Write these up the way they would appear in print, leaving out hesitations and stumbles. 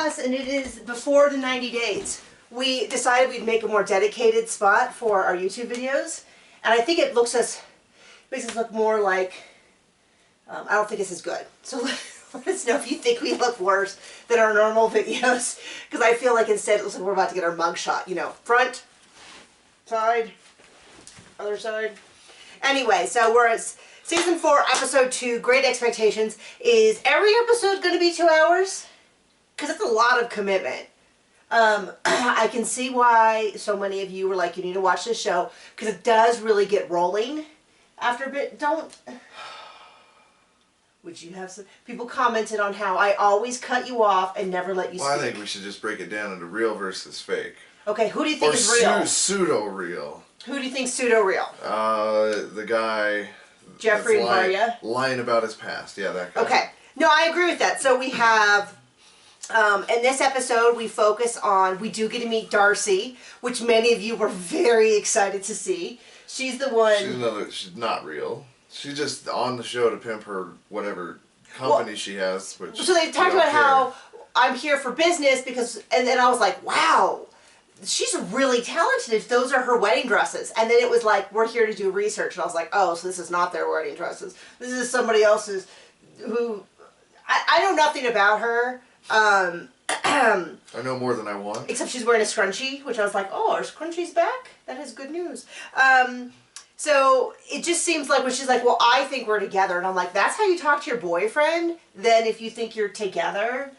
us, and it is before the 90 days. We decided we'd make a more dedicated spot for our YouTube videos, and I think it makes us look more like, I don't think this is good. So let us know if you think we look worse than our normal videos, because I feel like instead it looks like we're about to get our mug shot, you know, front, side, other side. Anyway, so we're at Season 4, Episode 2, Great Expectations. Is every episode going to be 2 hours? Because it's a lot of commitment. I can see why so many of you were like, you need to watch this show, because it does really get rolling after a bit. Would you have some... People commented on how I always cut you off and never let you speak. Well, I think we should just break it down into real versus fake. Okay, who do you think is real? Pseudo-real. Who do you think's pseudo-real? The guy... Jeffrey and Varya? Lying about his past. Yeah, that guy. Okay. No, I agree with that. So we have... in this episode, we focus on... We do get to meet Darcy, which many of you were very excited to see. She's the one... She's not real. She's just on the show to pimp her whatever company she has. Which so they talked about how I'm here for business because... And then I was like, wow... She's really talented if those are her wedding dresses. And then it was like, we're here to do research. And I was like, oh, so this is not their wedding dresses. This is somebody else's who... I know nothing about her. I know more than I want. Except she's wearing a scrunchie, which I was like, oh, our scrunchie's back? That is good news. So it just seems like when she's like, well, I think we're together. And I'm like, that's how you talk to your boyfriend? Then if you think you're together...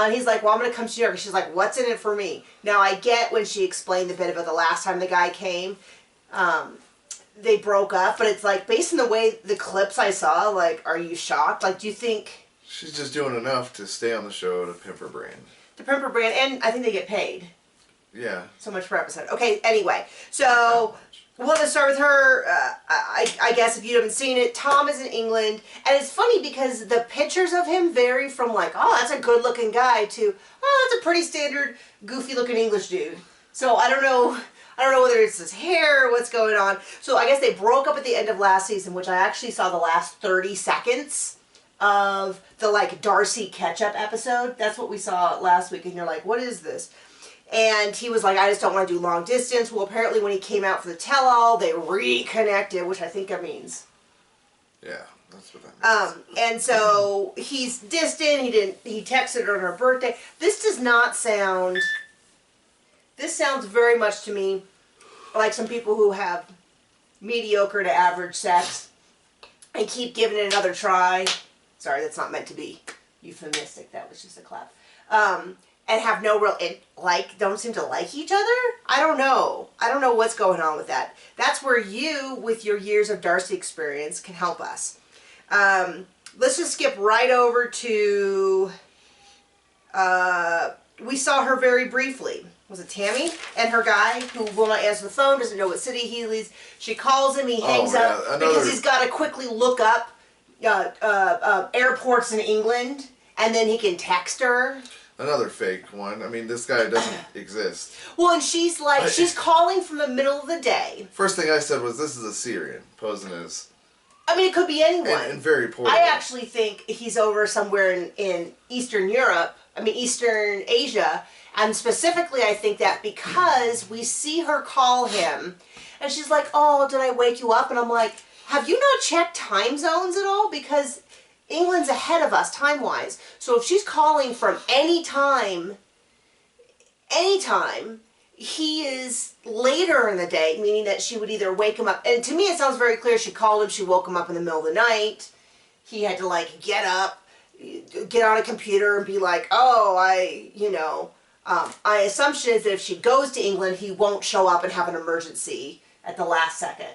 he's like, well, I'm going to come to New York. She's like, what's in it for me? Now, I get when she explained a bit about the last time the guy came, they broke up. But it's like, based on the way the clips I saw, like, are you shocked? Like, do you think... She's just doing enough to stay on the show to pimp her brand. To pimp her brand, and I think they get paid. Yeah. So much per episode. Okay, anyway. So... We'll just start with her. I guess if you haven't seen it, Tom is in England. And it's funny because the pictures of him vary from like, oh, that's a good looking guy to, oh, that's a pretty standard goofy looking English dude. So I don't know whether it's his hair or what's going on. So I guess they broke up at the end of last season, which I actually saw the last 30 seconds of the like Darcy catch-up episode. That's what we saw last week. And you're like, what is this? And he was like, I just don't want to do long distance. Well, apparently when he came out for the tell-all, they reconnected, which I think that means. Yeah, that's what that means. And so he's distant. He texted her on her birthday. This does not sound... This sounds very much to me like some people who have mediocre to average sex and keep giving it another try. Sorry, that's not meant to be euphemistic. That was just a clap. And have no real, don't seem to like each other? I don't know. I don't know what's going on with that. That's where you, with your years of Darcy experience, can help us. Let's just skip right over to, we saw her very briefly. Was it Tammy? And her guy, who will not answer the phone, doesn't know what city he leaves. She calls him, he hangs up, because he's got to quickly look up airports in England, and then he can text her. Another fake one. I mean, this guy doesn't exist. Well, and she's like, she's calling from the middle of the day. First thing I said was, this is a Syrian, posing as... I mean, it could be anyone. And very poor. I actually think he's over somewhere in Eastern Europe, Eastern Asia, and specifically I think that because we see her call him, and she's like, oh, did I wake you up? And I'm like, have you not checked time zones at all? Because... England's ahead of us time-wise. So if she's calling from anytime, he is later in the day, meaning that she would either wake him up. And to me, it sounds very clear. She called him. She woke him up in the middle of the night. He had to, like, get up, get on a computer and be like, oh, my assumption is that if she goes to England, he won't show up and have an emergency at the last second.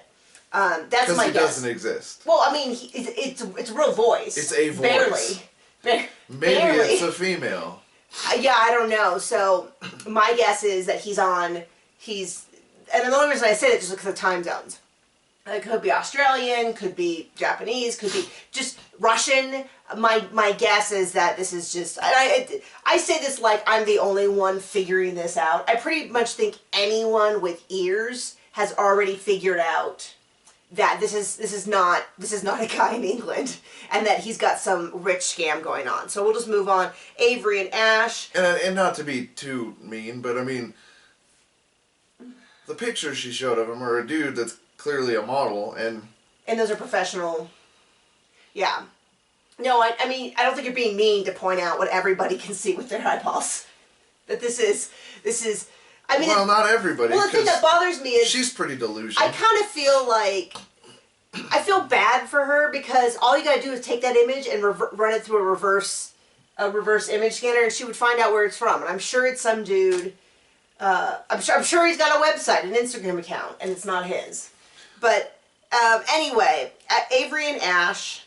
That's my guess. Because he doesn't exist. Well, I mean, it's a real voice. It's a voice. Barely. Maybe it's a female. Yeah, I don't know. So, my guess is that and the only reason I say that is just because of time zones. It could be Australian, could be Japanese, could be just Russian. My guess is that this is just... I say this like I'm the only one figuring this out. I pretty much think anyone with ears has already figured out that this is not a guy in England, and that he's got some rich scam going on. So we'll just move on. Avery and Ash. And not to be too mean, but I mean, the pictures she showed of him are a dude that's clearly a model, and those are professional. Yeah. No, I mean, I don't think you're being mean to point out what everybody can see with their eyeballs. That this is. I mean, well, not everybody. Well, the thing that bothers me is she's pretty delusional. I kind of feel like I feel bad for her, because all you gotta do is take that image and run it through a reverse image scanner, and she would find out where it's from. And I'm sure it's some dude. I'm sure he's got a website, an Instagram account, and it's not his. But anyway, Avery and Ash.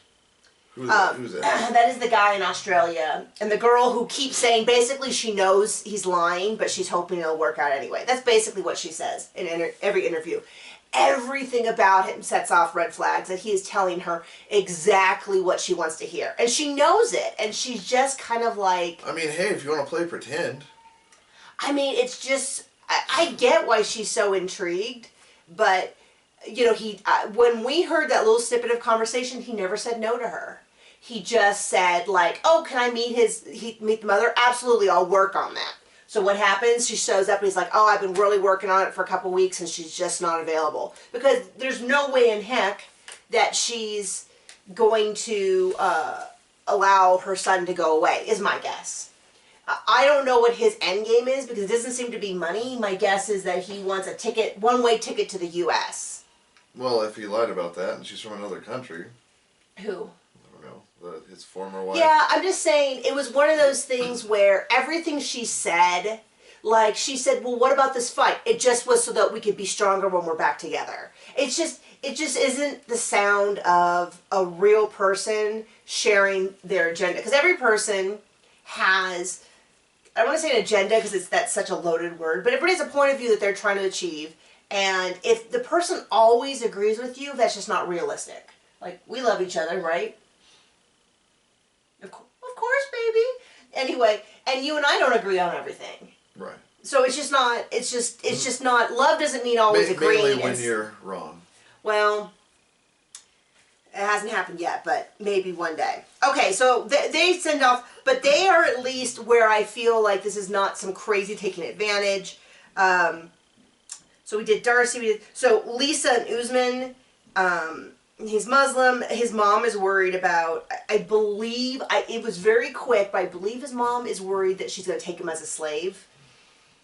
Who's that? That is the guy in Australia, and the girl who keeps saying basically she knows he's lying, but she's hoping it'll work out anyway. That's basically what she says in every interview. Everything about him sets off red flags, that he is telling her exactly what she wants to hear, and she knows it, and she's just kind of like. I mean, hey, if you want to play pretend. I mean, it's just I get why she's so intrigued, but. You know, when we heard that little snippet of conversation, he never said no to her. He just said, like, oh, can I meet the mother? Absolutely, I'll work on that. So what happens? She shows up and he's like, oh, I've been really working on it for a couple weeks and she's just not available. Because there's no way in heck that she's going to allow her son to go away, is my guess. I don't know what his end game is, because it doesn't seem to be money. My guess is that he wants a one-way ticket to the U.S. Well, if he lied about that and she's from another country. Who? I don't know. His former wife. Yeah, I'm just saying, it was one of those things where everything she said, like, she said, well, what about this fight? It just was so that we could be stronger when we're back together. It just isn't the sound of a real person sharing their agenda. Because every person has, I don't want to say an agenda because that's such a loaded word, but everybody has a point of view that they're trying to achieve. And if the person always agrees with you, that's just not realistic. Like, we love each other, right? Of course, baby. Anyway, and you and I don't agree on everything. Right. So it's just not, love doesn't mean always agreeing. Mainly when you're wrong. Well, it hasn't happened yet, but maybe one day. Okay, so they send off, but they are at least where I feel like this is not some crazy taking advantage. So we did Darcy, so Lisa and Usman, he's Muslim, his mom is worried about, I believe, it was very quick, but I believe his mom is worried that she's going to take him as a slave.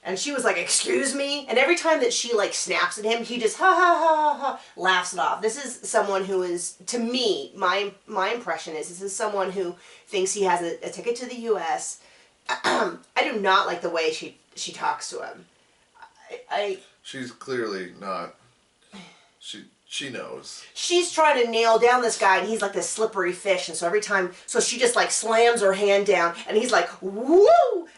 And she was like, excuse me? And every time that she like snaps at him, he just ha ha ha ha ha, laughs it off. This is someone who is, to me, my impression is, this is someone who thinks he has a ticket to the U.S. I do not like the way she talks to him. She's clearly not. She knows. She's trying to nail down this guy, and he's like this slippery fish, and so every time, so she just like slams her hand down, and he's like, woo!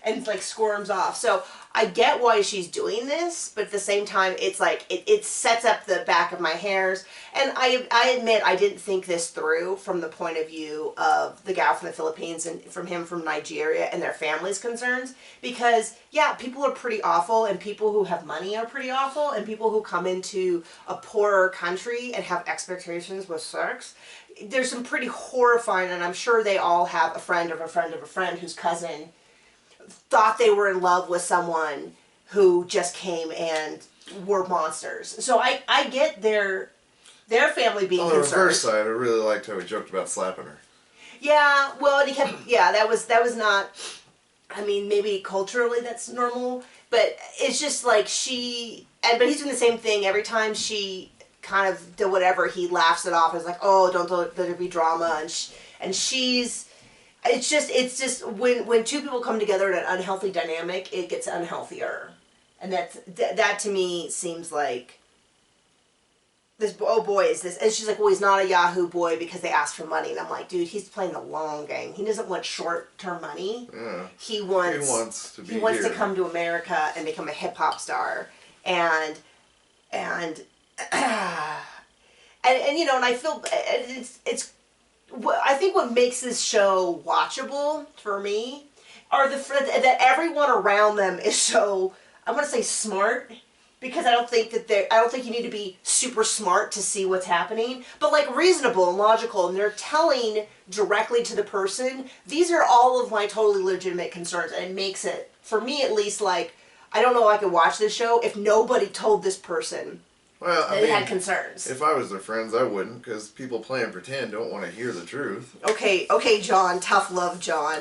And like squirms off. So I get why she's doing this, but at the same time, it's like, it sets up the back of my hairs. And I admit I didn't think this through from the point of view of the gal from the Philippines and from Nigeria and their family's concerns. Because, yeah, people are pretty awful, and people who have money are pretty awful, and people who come into a poorer country and have expectations with sex, there's some pretty horrifying, and I'm sure they all have a friend of a friend of a friend whose cousin thought they were in love with someone who just came and were monsters. So I get their family being concerned. On the reverse side, I really liked how he joked about slapping her. Yeah, well, and he kept, yeah, that was not, I mean, maybe culturally that's normal, but it's just like but he's doing the same thing every time she kind of did whatever, he laughs it off. It's like, oh, don't let there be drama, and she's, it's just when two people come together in an unhealthy dynamic, it gets unhealthier. And that to me seems like this, oh boy, is this, and she's like, well, he's not a Yahoo boy because they asked for money. And I'm like, dude, he's playing the long game. He doesn't want short-term money. Yeah. He wants to come to America and become a hip-hop star. And you know, and I feel it's I think what makes this show watchable for me are that everyone around them is so, I want to say smart, because I don't think you need to be super smart to see what's happening, but like reasonable and logical, and they're telling directly to the person. These are all of my totally legitimate concerns, and it makes it, for me at least, like, I don't know if I could watch this show if nobody told this person that they had concerns. If I was their friends, I wouldn't, because people playing pretend don't want to hear the truth. Okay, John. Tough love, John.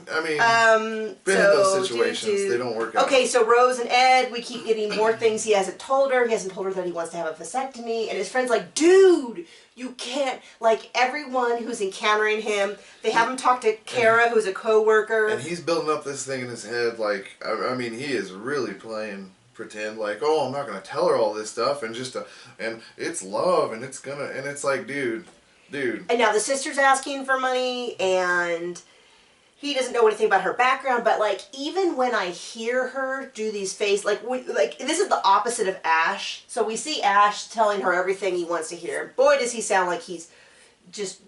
Been in those situations. They don't work out. Okay, so Rose and Ed, we keep getting more things he hasn't told her. He hasn't told her that he wants to have a vasectomy, and his friend's like, dude, you can't. Like, everyone who's encountering him, they have him talk to Kara, who's a co-worker. And he's building up this thing in his head, like, I mean, he is really playing pretend, like, oh, I'm not gonna tell her all this stuff, and and it's love, and it's like, dude. And now the sister's asking for money, and he doesn't know anything about her background, but like, even when I hear her do these like this is the opposite of Ash. So we see Ash telling her everything he wants to hear. Boy, does he sound like he's just...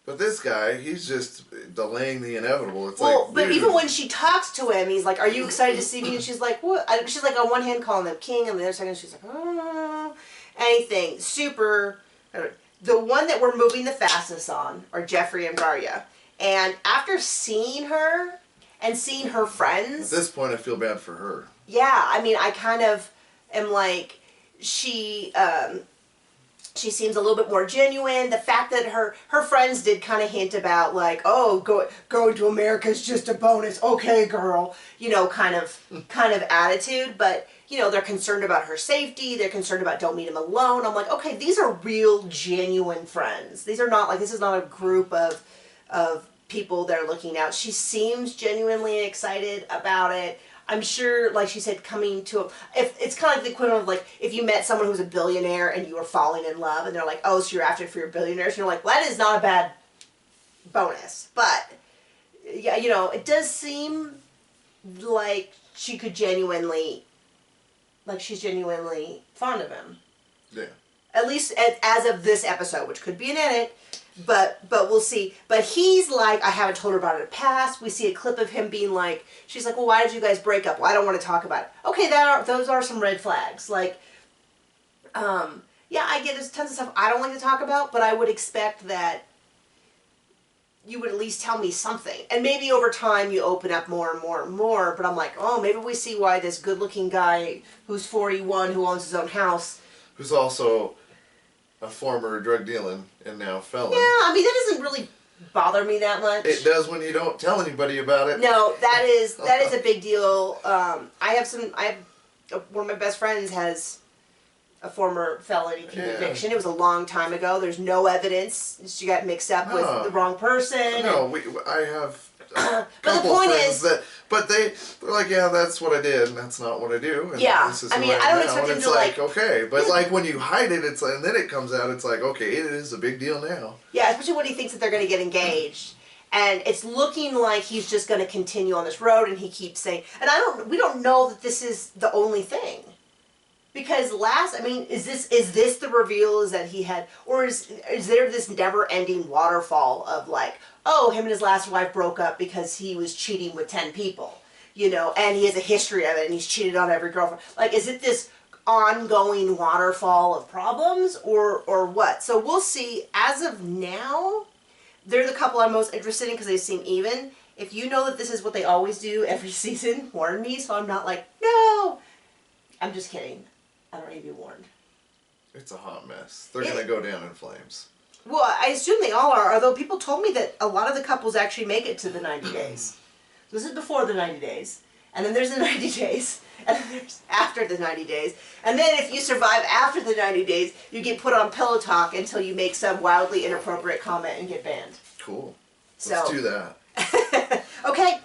But this guy, he's just delaying the inevitable. It's but even when she talks to him, he's like, are you excited to see me? And she's like, what? She's like, on one hand calling him king, and the other second she's like, oh, anything. Super. The one that we're moving the fastest on are Jeffrey and Daria. And after seeing her and seeing her friends... At this point, I feel bad for her. Yeah, I mean, I kind of am like, she seems a little bit more genuine. The fact that her friends did kind of hint about, like, oh, going to America is just a bonus. Okay, girl. You know, kind of attitude. But, you know, they're concerned about her safety. They're concerned about don't meet him alone. I'm like, okay, these are real, genuine friends. These are not, like, this is not a group of people that are looking out. She seems genuinely excited about it. I'm sure, like she said, coming to if it's kind of like the equivalent of, like, if you met someone who's a billionaire and you were falling in love, and they're like, oh, so you're after it for your billionaires, and you're like, well, that is not a bad bonus. But yeah, you know, it does seem like she could genuinely, like, she's genuinely fond of him. Yeah. At least as of this episode, which could be an edit. But we'll see. But he's like, I haven't told her about it in the past. We see a clip of him being like, she's like, well, why did you guys break up? Well, I don't want to talk about it. Okay, those are some red flags. Like, yeah, I get there's tons of stuff I don't like to talk about, but I would expect that you would at least tell me something. And maybe over time you open up more and more and more, but I'm like, oh, maybe we see why this good-looking guy who's 41, who owns his own house. Who's also a former drug dealing and now felon. Yeah, I mean, that doesn't really bother me that much. It does when you don't tell anybody about it. No, that is a big deal. One of my best friends has a former felony conviction. It was a long time ago. There's no evidence. She got mixed up with the wrong person. No, I have but the point is they're like, yeah, that's what I did, and that's not what I do. And yeah, this is I mean, I don't expect them to like, okay, but like when you hide it, it's like, and then it comes out, it's like, okay, it is a big deal now. Yeah, especially when he thinks that they're going to get engaged, and it's looking like he's just going to continue on this road, and he keeps saying, and we don't know that this is the only thing. Because is this the reveal is that he had, or is there this never-ending waterfall of like, oh, him and his last wife broke up because he was cheating with 10 people, you know, and he has a history of it, and he's cheated on every girlfriend. Like, is it this ongoing waterfall of problems, or what? So we'll see. As of now, they're the couple I'm most interested in because they seem even. If you know that this is what they always do every season, warn me so I'm not like, no. I'm just kidding. I don't need to be warned. It's a hot mess. They're going to go down in flames. Well, I assume they all are, although people told me that a lot of the couples actually make it to the 90 days. This is before the 90 days, and then there's the 90 days, and then there's after the 90 days. And then if you survive after the 90 days, you get put on Pillow Talk until you make some wildly inappropriate comment and get banned. Cool. So, let's do that. Okay,